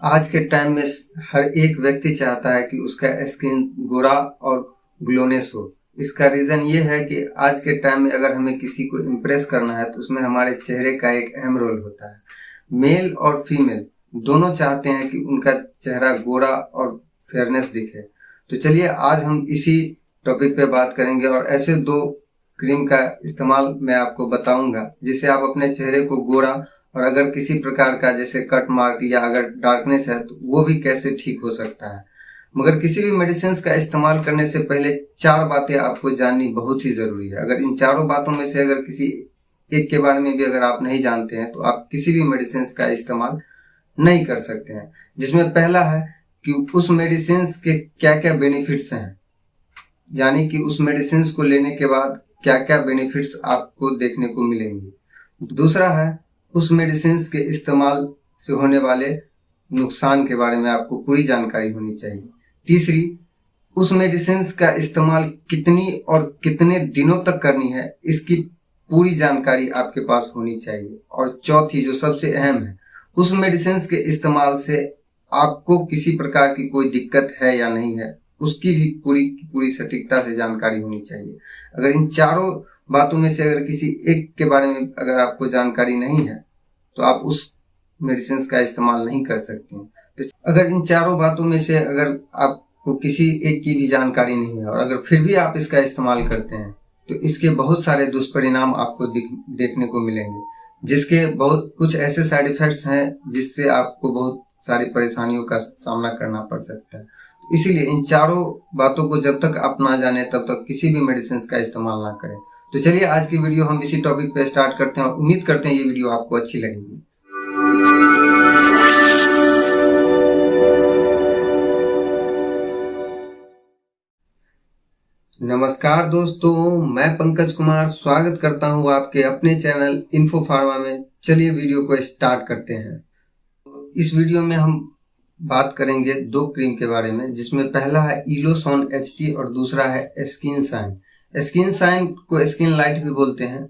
आज के टाइम में हर एक व्यक्ति चाहता है कि उसका स्किन गोरा और ग्लोनेस हो। इसका रीज़न ये है कि आज के टाइम में अगर हमें किसी को इम्प्रेस करना है तो उसमें हमारे चेहरे का एक अहम रोल होता है। मेल और फीमेल दोनों चाहते हैं कि उनका चेहरा गोरा और फेयरनेस दिखे। तो चलिए आज हम इसी टॉपिक पे बात करेंगे और ऐसे दो क्रीम का इस्तेमाल मैं आपको बताऊंगा जिससे आप अपने चेहरे को गोरा और अगर किसी प्रकार का जैसे कट मार्क या अगर डार्कनेस है तो वो भी कैसे ठीक हो सकता है। मगर किसी भी मेडिसिन का इस्तेमाल करने से पहले 4 बातें आपको जाननी बहुत ही जरूरी है। अगर इन चारों बातों में से अगर किसी एक के बारे में भी अगर आप नहीं जानते हैं तो आप किसी भी मेडिसिन का इस्तेमाल नहीं कर सकते हैं। जिसमें पहला है कि उस मेडिसिन के क्या क्या बेनिफिट्स हैं, यानी कि उस मेडिसिन को लेने के बाद क्या क्या बेनिफिट्स आपको देखने को मिलेंगे। दूसरा है उस मेडिसिन के इस्तेमाल से होने वाले नुकसान के बारे में आपको पूरी जानकारी होनी चाहिए। तीसरी, उस मेडिसिन का इस्तेमाल कितनी और कितने दिनों तक करनी है इसकी पूरी जानकारी आपके पास होनी चाहिए। और चौथी जो सबसे अहम है, उस मेडिसिन के इस्तेमाल से आपको किसी प्रकार की कोई दिक्कत है या नहीं है उसकी भी पूरी सटीकता से जानकारी होनी चाहिए। अगर इन चारों बातों में से अगर किसी एक के बारे में अगर आपको जानकारी नहीं है तो आप उस मेडिसिन का इस्तेमाल नहीं कर सकते हैं। तो अगर इन चारों बातों में से अगर आपको किसी एक की भी जानकारी नहीं है और अगर फिर भी आप इसका इस्तेमाल करते हैं तो इसके बहुत सारे दुष्परिणाम आपको देखने को मिलेंगे, जिसके बहुत कुछ ऐसे साइड इफेक्ट्स हैं जिससे आपको बहुत सारी परेशानियों का सामना करना पड़ सकता है। इसीलिए इन चारों बातों को जब तक आप ना जाने तब तक किसी भी मेडिसिन का इस्तेमाल ना करें। तो चलिए आज की वीडियो हम इसी टॉपिक पे स्टार्ट करते हैं और उम्मीद करते हैं ये वीडियो आपको अच्छी लगेगी। नमस्कार दोस्तों, मैं पंकज कुमार स्वागत करता हूं आपके अपने चैनल इन्फो फार्मा में। चलिए वीडियो को स्टार्ट करते हैं। इस वीडियो में हम बात करेंगे 2 क्रीम के बारे में, जिसमें पहला है इलोसन एचटी और दूसरा है स्किन शाइन। स्किन शाइन को स्किन लाइट भी बोलते हैं,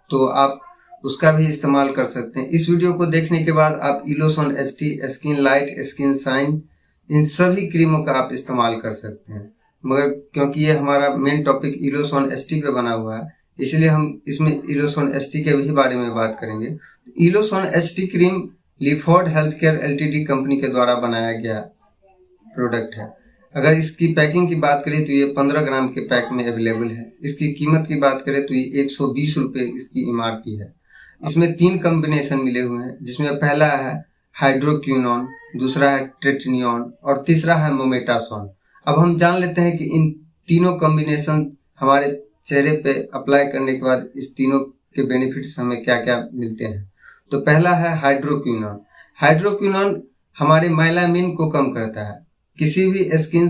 तो आप उसका भी इस्तेमाल कर सकते हैं। इस वीडियो को देखने के बाद आप Elosone HT, skin light, skin shine इन सभी क्रीमों का आप इस्तेमाल कर सकते हैं। मगर क्योंकि ये हमारा मेन टॉपिक इलोसन एचटी पे बना हुआ है इसलिए हम इसमें इलोसन एचटी के भी बारे में बात करेंगे। Elosone HT cream Leeford health care LTD company के द्वारा बनाया गया प्रोडक्ट है। अगर इसकी पैकिंग की बात करें तो ये 15 ग्राम के पैक में अवेलेबल है। इसकी कीमत की बात करें तो ये 120 रुपये इसकी एमआरपी है। इसमें 3 कॉम्बिनेशन मिले हुए हैं, जिसमें पहला है हाइड्रोक्विनोन, दूसरा है ट्रेटिनियन और तीसरा है मोमेटासोन। अब हम जान लेते हैं कि इन तीनों कॉम्बिनेशन हमारे चेहरे पे अप्लाई करने के बाद इस तीनों के बेनिफिट्स हमें क्या क्या मिलते हैं। तो पहला है हाइड्रोक्विनोन। हाइड्रोक्विनोन हमारे मेलानिन को कम करता है। किसी भी स्किन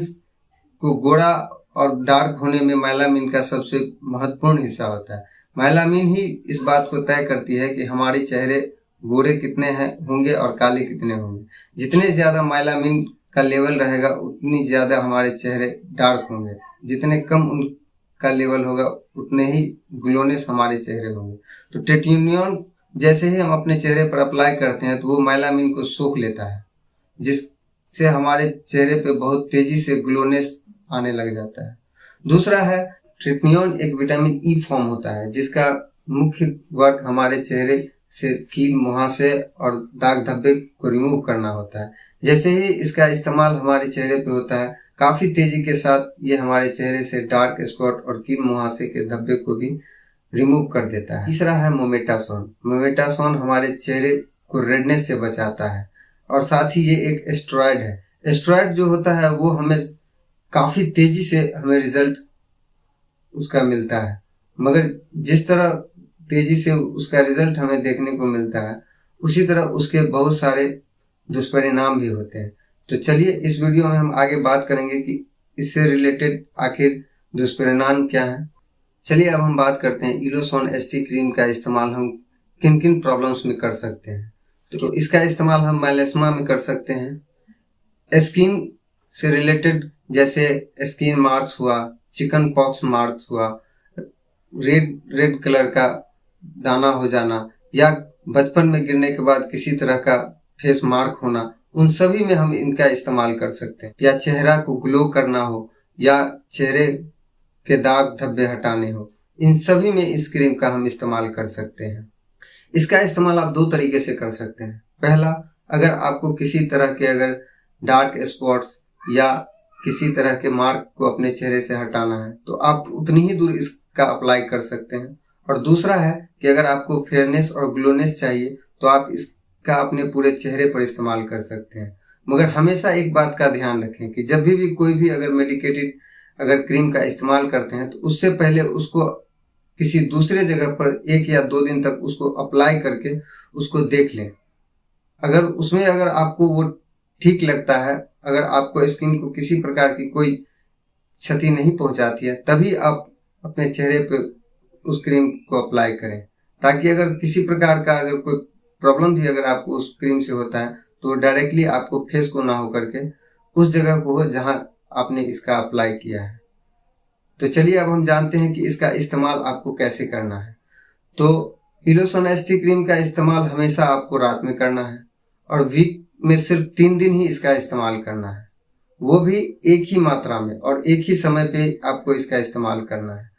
को गोरा और डार्क होने में मेलानिन का सबसे महत्वपूर्ण हिस्सा होता है। मेलानिन ही इस बात को तय करती है कि हमारे चेहरे गोरे कितने हैं होंगे और काले कितने होंगे। जितने ज्यादा मेलानिन का लेवल रहेगा उतनी ज्यादा हमारे चेहरे डार्क होंगे, जितने कम उनका लेवल होगा उतने ही ग्लोनेस हमारे चेहरे होंगे। तो ट्रेटिनियन जैसे ही हम अपने चेहरे पर अप्लाई करते हैं तो वो मेलानिन को सोख लेता है, जिससे हमारे चेहरे पे बहुत तेजी से ग्लोनेस आने लग जाता है। दूसरा है ट्रेटिनियन एक विटामिन ई फॉर्म होता है जिसका मुख्य वर्क हमारे चेहरे से कील, मुहासे और दाग धब्बे को रिमूव करना होता है। जैसे ही इसका इस्तेमाल हमारे चेहरे पे होता है काफी तेजी के साथ ये हमारे चेहरे से डार्क स्पॉट और कील मुहासे के धब्बे को भी रिमूव कर देता है। तीसरा है मोमेटासोन। मोमेटासोन हमारे चेहरे को रेडनेस से बचाता है और साथ ही ये एक एस्टेरॉयड है। एस्टेरॉयड जो होता है वो हमें काफी तेजी से हमें रिजल्ट उसका मिलता है, मगर जिस तरह तेजी से उसका रिजल्ट हमें देखने को मिलता है उसी तरह उसके बहुत सारे दुष्परिणाम भी होते हैं। तो चलिए इस वीडियो में हम आगे बात करेंगे कि इससे रिलेटेड आखिर दुष्परिणाम क्या है। चलिए अब हम बात करते हैं इलोसन एचटी क्रीम का इस्तेमाल हम किन किन प्रॉब्लम्स में कर सकते हैं। तो इसका इस्तेमाल हम मेलास्मा में कर सकते हैं। स्किन से रिलेटेड जैसे स्किन मार्क्स हुआ, चिकन पॉक्स मार्क्स हुआ, रेड कलर का दाना हो जाना या बचपन में गिरने के बाद किसी तरह का फेस मार्क होना, उन सभी में हम इनका इस्तेमाल कर सकते हैं। या चेहरा को ग्लो करना हो या चेहरे के दाग धब्बे हटाने हो, इन सभी में इस क्रीम का हम इस्तेमाल कर सकते हैं। इसका इस्तेमाल आप दो तरीके से कर सकते हैं। पहला, अगर आपको किसी तरह के अगर डार्क स्पॉट्स या किसी तरह के मार्क को अपने चेहरे से हटाना है तो आप उतनी ही दूर इसका अप्लाई कर सकते हैं। और दूसरा है कि अगर आपको फेयरनेस और ग्लोनेस चाहिए तो आप इसका अपने पूरे चेहरे पर इस्तेमाल कर सकते हैं। मगर हमेशा एक बात का ध्यान रखें कि जब भी कोई भी अगर मेडिकेटेड अगर क्रीम का इस्तेमाल करते हैं तो उससे पहले उसको किसी दूसरे जगह पर 1 या 2 दिन तक उसको अप्लाई करके उसको देख लें। अगर उसमें अगर आपको वो ठीक लगता है, अगर आपको स्किन को किसी प्रकार की कोई क्षति नहीं पहुंचाती है, तभी आप अपने चेहरे पे उस क्रीम को अप्लाई करें, ताकि अगर किसी प्रकार का अगर कोई प्रॉब्लम भी अगर आपको उस क्रीम से होता है तो डायरेक्टली आपको फेस को ना हो करके उस जगह को हो जहां आपने इसका अप्लाई किया है। तो चलिए अब हम जानते हैं कि इसका इस्तेमाल आपको कैसे करना है। तो इलोसन एसटी क्रीम का इस्तेमाल हमेशा आपको रात में करना है और वीक में सिर्फ 3 दिन ही इसका इस्तेमाल करना है, वो भी एक ही मात्रा में और एक ही समय पे आपको इसका इस्तेमाल करना है।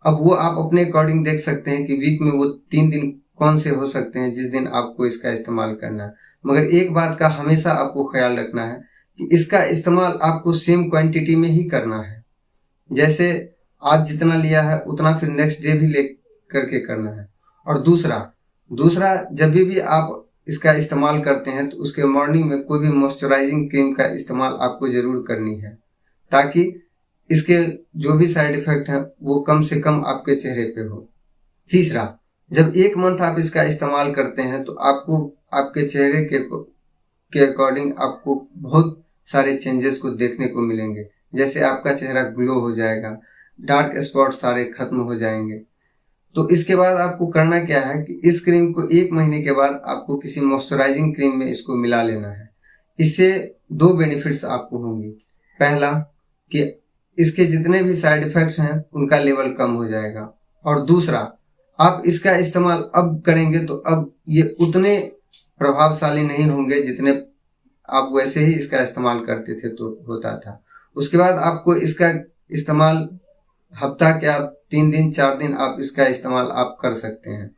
अब वो आप अपने अकॉर्डिंग देख सकते हैं कि वीक में वो 3 दिन कौन से हो सकते हैं जिस दिन आपको इसका इस्तेमाल करना है। मगर एक बात का हमेशा आपको ख्याल रखना है कि इसका इस्तेमाल आपको सेम क्वांटिटी में ही करना है। जैसे आज जितना लिया है उतना फिर नेक्स्ट डे भी ले करके करना है। और दूसरा जब भी आप इसका इस्तेमाल करते हैं तो उसके मॉर्निंग में कोई भी मॉइस्चराइजिंग क्रीम का इस्तेमाल आपको जरूर करनी है, ताकि इसके जो भी साइड इफेक्ट है वो कम से कम आपके चेहरे पे हो। तीसरा, जब 1 मंथ आप इसका इस्तेमाल करते हैं तो आपको आपके चेहरे के अकॉर्डिंग आपको बहुत सारे चेंजेस को देखने को मिलेंगे। जैसे आपका चेहरा ग्लो हो जाएगा, डार्क स्पॉट सारे खत्म हो जाएंगे। तो इसके बाद आपको करना क्या है कि इस क्रीम को 1 महीने के बाद आपको किसी मॉइस्चराइजिंग क्रीम में इसको मिला लेना है। इससे 2 बेनिफिट्स आपको होंगे। पहला कि इसके जितने भी साइड इफेक्ट्स हैं उनका लेवल कम हो जाएगा, और दूसरा आप इसका इस्तेमाल अब करेंगे तो अब ये उतने प्रभावशाली नहीं होंगे जितने आप वैसे ही इसका इस्तेमाल करते थे तो होता था। उसके बाद आपको इसका इस्तेमाल हफ्ता के आप 3 दिन 4 दिन आप इसका इस्तेमाल आप कर सकते हैं,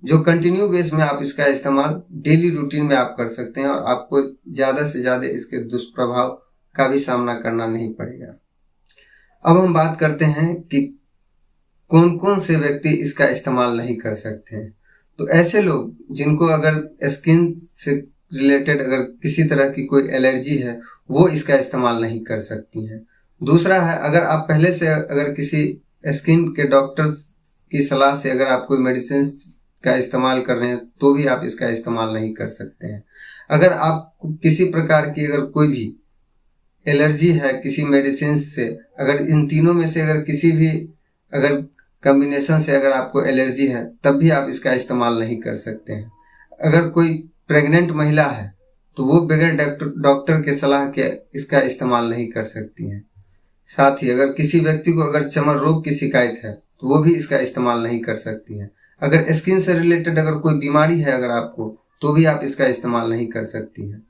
जो कंटिन्यू बेस में आप इसका इस्तेमाल डेली रूटीन में आप कर सकते हैं और आपको ज़्यादा से ज़्यादा इसके दुष्प्रभाव का भी सामना करना नहीं पड़ेगा। अब हम बात करते हैं कि कौन कौन से व्यक्ति इसका इस्तेमाल नहीं कर सकते हैं। तो ऐसे लोग जिनको अगर स्किन से रिलेटेड अगर किसी तरह की कोई एलर्जी है वो इसका इस्तेमाल नहीं कर सकती हैं। दूसरा है, अगर आप पहले से अगर किसी स्किन के डॉक्टर की सलाह से अगर आप कोई मेडिसिन का इस्तेमाल कर रहे हैं तो भी आप इसका इस्तेमाल नहीं कर सकते हैं। अगर आप किसी प्रकार की अगर कोई भी एलर्जी है किसी मेडिसिन से, अगर इन तीनों में से अगर किसी भी अगर कॉम्बिनेशन से अगर आपको एलर्जी है तब भी आप इसका इस्तेमाल नहीं कर सकते हैं। अगर कोई प्रेग्नेंट महिला है तो वो बगैर डॉक्टर के सलाह के इसका इस्तेमाल नहीं कर सकती हैं। साथ ही अगर किसी व्यक्ति को अगर चमड़ रोग की शिकायत है तो वो भी इसका इस्तेमाल नहीं कर सकती हैं। अगर स्किन से रिलेटेड अगर कोई बीमारी है अगर आपको तो भी आप इसका इस्तेमाल नहीं कर सकती हैं।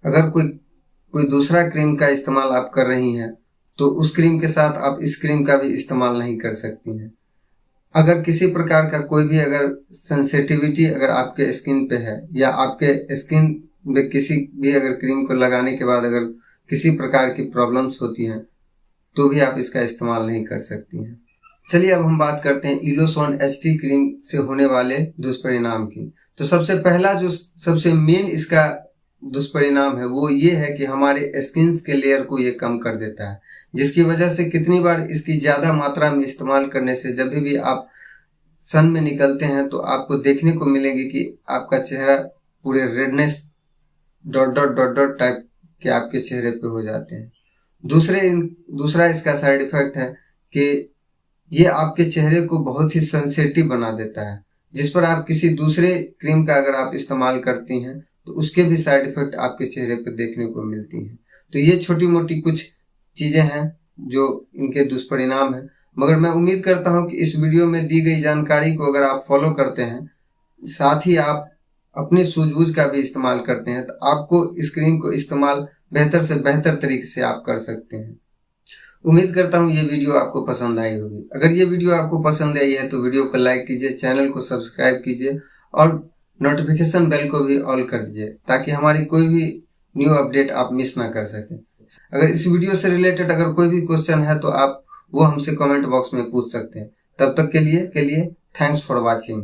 अगर कोई दूसरा क्रीम का इस्तेमाल आप कर रही हैं तो उस क्रीम के साथ आप इस क्रीम का भी इस्तेमाल नहीं कर सकती हैं। अगर किसी प्रकार का कोई भी अगर सेंसिटिविटी अगर आपके स्किन पे है या आपके स्किन में किसी भी अगर क्रीम को लगाने के बाद अगर किसी प्रकार की प्रॉब्लम्स होती हैं तो भी आप इसका इस्तेमाल नहीं कर सकती हैं। चलिए अब हम बात करते हैं इलोसन एचटी क्रीम से होने वाले दुष्परिणाम की। तो सबसे पहला जो सबसे मेन इसका दुष्परिणाम है वो ये है कि हमारे स्किन के लेयर को ये कम कर देता है, जिसकी वजह से कितनी बार इसकी ज़्यादा मात्रा में इस्तेमाल करने से जब भी आप सन में निकलते हैं तो आपको देखने को मिलेंगे कि आपका चेहरा पूरे redness dot dot dot dot type के आपके चेहरे पे हो जाते हैं। दूसरा इसका साइड इफेक्ट है कि ये आपके चेहरे को बहुत ही सेंसिटिव बना देता है, जिस पर आप किसी दूसरे क्रीम का अगर आप इस्तेमाल करती हैं तो उसके भी साइड इफेक्ट आपके चेहरे पर देखने को मिलती हैं। तो ये छोटी मोटी कुछ चीज़ें हैं जो इनके दुष्परिणाम हैं, मगर मैं उम्मीद करता हूं कि इस वीडियो में दी गई जानकारी को अगर आप फॉलो करते हैं, साथ ही आप अपनी सूझबूझ का भी इस्तेमाल करते हैं, तो आपको स्क्रीन को इस्तेमाल बेहतर से बेहतर तरीके से आप कर सकते हैं। उम्मीद करता हूँ ये वीडियो आपको पसंद आई होगी। अगर ये वीडियो आपको पसंद आई है तो वीडियो को लाइक कीजिए, चैनल को सब्सक्राइब कीजिए और नोटिफिकेशन बेल को भी ऑल कर दीजिए, ताकि हमारी कोई भी न्यू अपडेट आप मिस ना कर सकें। अगर इस वीडियो से रिलेटेड अगर कोई भी क्वेश्चन है तो आप वो हमसे कमेंट बॉक्स में पूछ सकते हैं। तब तक के लिए थैंक्स फॉर वॉचिंग।